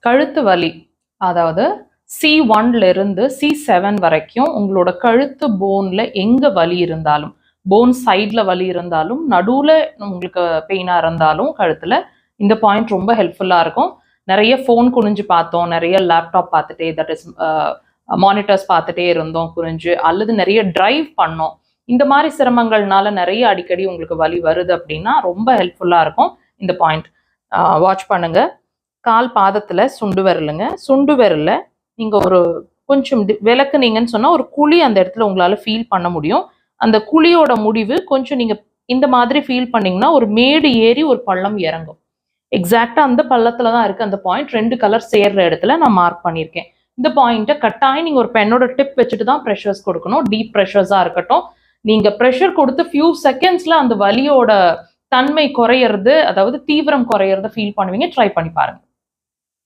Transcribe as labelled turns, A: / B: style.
A: கழுத்து வலி, அதாவது C1ல இருந்து C7 வரைக்கும் உங்களோட கழுத்து போன்ல எங்க வலி இருந்தாலும், போன் சைட்ல வலி இருந்தாலும், நடுவுல உங்களுக்கு பெயினா இருந்தாலும் கழுத்துல இந்த பாயிண்ட் ரொம்ப ஹெல்ப்ஃபுல்லா இருக்கும். நிறைய ஃபோன் குனிஞ்சு பார்த்தோம், நிறைய லேப்டாப் பார்த்துட்டே, தட் இஸ் மானிட்டர்ஸ் பார்த்துட்டே இருந்தோம் குனிஞ்சு, அல்லது நிறைய டிரைவ் பண்ணோம். இந்த மாதிரி சிரமங்கள்னால நிறைய அடிக்கடி உங்களுக்கு வலி வருது அப்படின்னா ரொம்ப ஹெல்ப்ஃபுல்லா இருக்கும் இந்த பாயிண்ட். வாட்ச் பண்ணுங்க. கால் பாதத்துல சுண்டு விரலுங்க, சுண்டு விரல்ல நீங்க ஒரு கொஞ்சம் விளக்குனீங்கன்னு சொன்னா ஒரு குழி அந்த இடத்துல உங்களால ஃபீல் பண்ண முடியும். அந்த குழியோட முடிவு கொஞ்சம் நீங்க இந்த மாதிரி ஃபீல் பண்ணீங்கன்னா ஒரு மேடு ஏறி ஒரு பள்ளம் இறங்கும். எக்ஸாக்டா அந்த பள்ளத்துல தான் இருக்கு அந்த பாயிண்ட். 2 கலர் சேர்ற இடத்துல நான் மார்க் பண்ணியிருக்கேன். இந்த பாயிண்ட்டை கட்டாயம் நீங்க ஒரு பெண்ணோட டிப் வச்சுட்டு தான் ப்ரெஷர்ஸ் கொடுக்கணும். டீப் ப்ரெஷர்ஸா இருக்கட்டும். நீங்க ப்ரெஷர் கொடுத்து ஃபியூ செகண்ட்ஸ்ல அந்த வலியோட தன்மை குறையிறது, அதாவது தீவிரம் குறையிறத ஃபீல் பண்ணுவீங்க. ட்ரை பண்ணி பாருங்க.